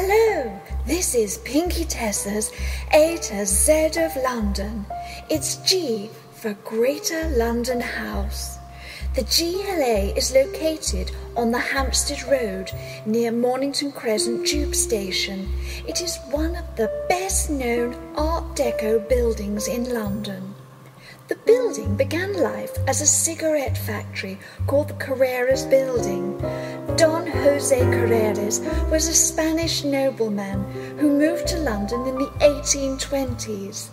Hello, this is Pinkietessa's A to Z of London. It's G for Greater London House. The GLA is located on the Hampstead Road near Mornington Crescent Tube Station. It is one of the best known Art Deco buildings in London. The building began life as a cigarette factory called the Carreras Building. Don Jose Carreras was a Spanish nobleman who moved to London in the 1820s.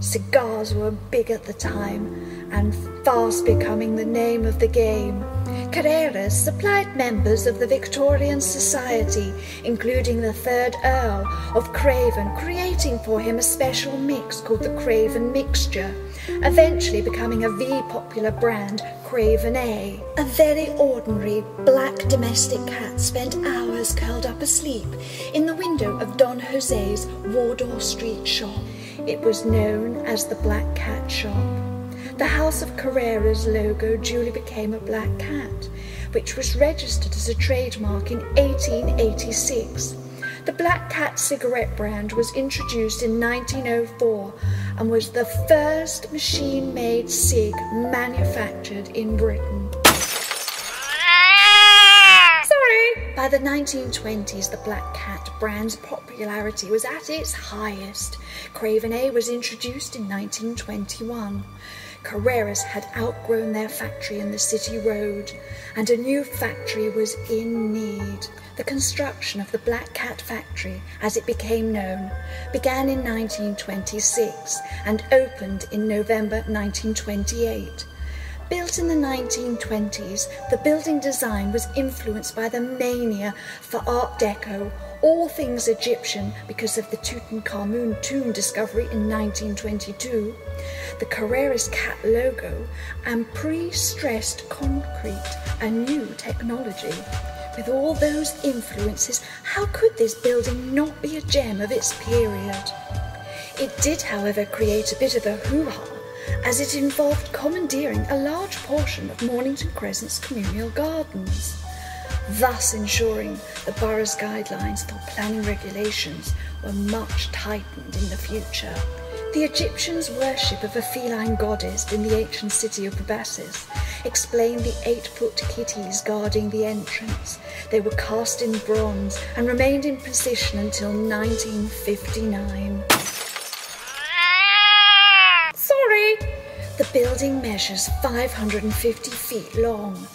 Cigars were big at the time and fast becoming the name of the game. Carreras supplied members of the Victorian Society, including the 3rd Earl of Craven, creating for him a special mix called the Craven Mixture, eventually becoming a popular brand, Craven A. A very ordinary black domestic cat spent hours curled up asleep in the window of Don Jose's Wardour Street shop. It was known as the Black Cat Shop. The House of Carreras logo duly became a black cat, which was registered as a trademark in 1886. The Black Cat cigarette brand was introduced in 1904 and was the first machine-made cig manufactured in Britain. By the 1920s, the Black Cat brand's popularity was at its highest. Craven A was introduced in 1921. Carreras had outgrown their factory in the City Road, and a new factory was in need. The construction of the Black Cat factory, as it became known, began in 1926 and opened in November 1928. Built in the 1920s, the building design was influenced by the mania for Art Deco, all things Egyptian because of the Tutankhamun tomb discovery in 1922, the Carreras cat logo, and pre-stressed concrete, a new technology. With all those influences, how could this building not be a gem of its period? It did, however, create a bit of a hoo-ha, as it involved commandeering a large portion of Mornington Crescent's communal gardens, thus ensuring the borough's guidelines for planning regulations were much tightened in the future. The Egyptians' worship of a feline goddess in the ancient city of Bubastis explained the 8-foot kitties guarding the entrance. They were cast in bronze and remained in position until 1959. The building measures 550 feet long.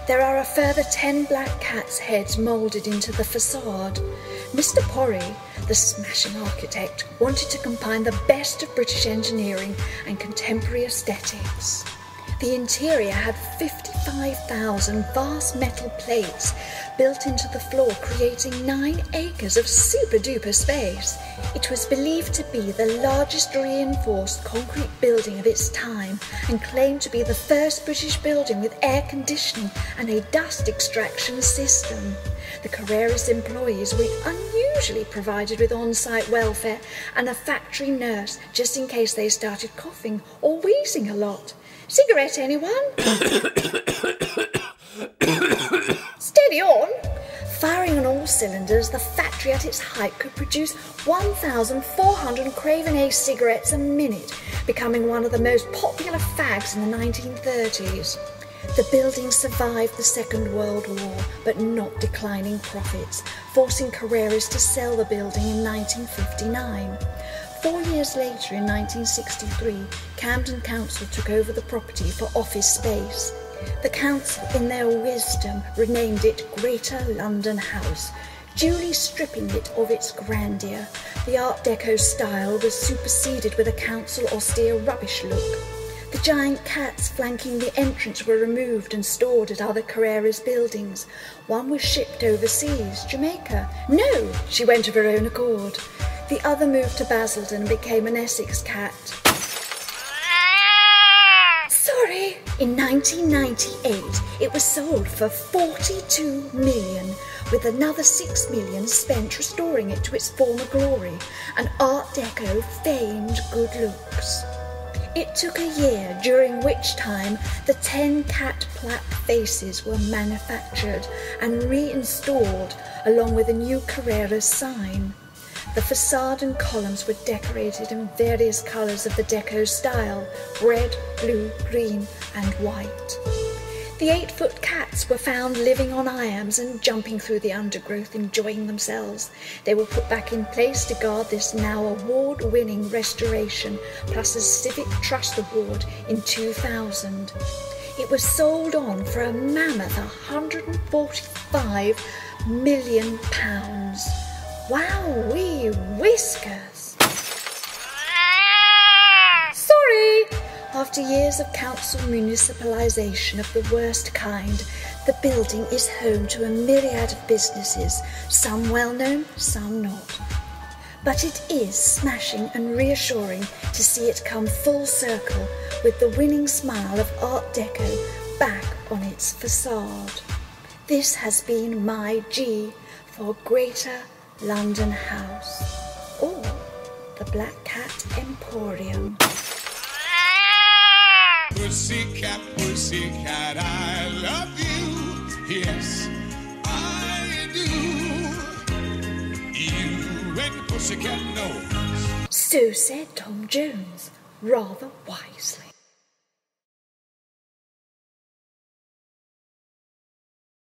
There are a further 10 black cats' heads moulded into the facade. Mr. Porry, the smashing architect, wanted to combine the best of British engineering and contemporary aesthetics. The interior had 55,000 vast metal plates built into the floor, creating 9 acres of super-duper space. It was believed to be the largest reinforced concrete building of its time and claimed to be the first British building with air conditioning and a dust extraction system. The Carreras employees were unusually provided with on-site welfare and a factory nurse just in case they started coughing or wheezing a lot. Cigarette, anyone? Steady on! Firing on all cylinders, the factory at its height could produce 1,400 Craven A cigarettes a minute, becoming one of the most popular fags in the 1930s. The building survived the Second World War, but not declining profits, forcing Carreras to sell the building in 1959. 4 years later, in 1963, Camden Council took over the property for office space. The council, in their wisdom, renamed it Greater London House, duly stripping it of its grandeur. The Art Deco style was superseded with a council austere rubbish look. The giant cats flanking the entrance were removed and stored at other Carreras buildings. One was shipped overseas, Jamaica. No, she went of her own accord. The other moved to Basildon and became an Essex cat. Sorry. In 1998, it was sold for 42 million, with another 6 million spent restoring it to its former glory, and Art Deco famed good looks. It took a year, during which time the 10 cat plaque faces were manufactured and reinstalled along with a new Carrera's sign. The facade and columns were decorated in various colours of the deco style, red, blue, green and white. The 8-foot cats were found living on iams and jumping through the undergrowth, enjoying themselves. They were put back in place to guard this now award-winning restoration, plus a Civic Trust Award in 2000. It was sold on for a mammoth £145 million. Wowee whiskers! Sorry! After years of council municipalisation of the worst kind, the building is home to a myriad of businesses, some well-known, some not. But it is smashing and reassuring to see it come full circle with the winning smile of Art Deco back on its facade. This has been my G for Greater London House, or the Black Cat Emporium. Pussycat, pussycat, I love you. Yes, I do. You and Pussycat knows. So said Tom Jones, rather wisely.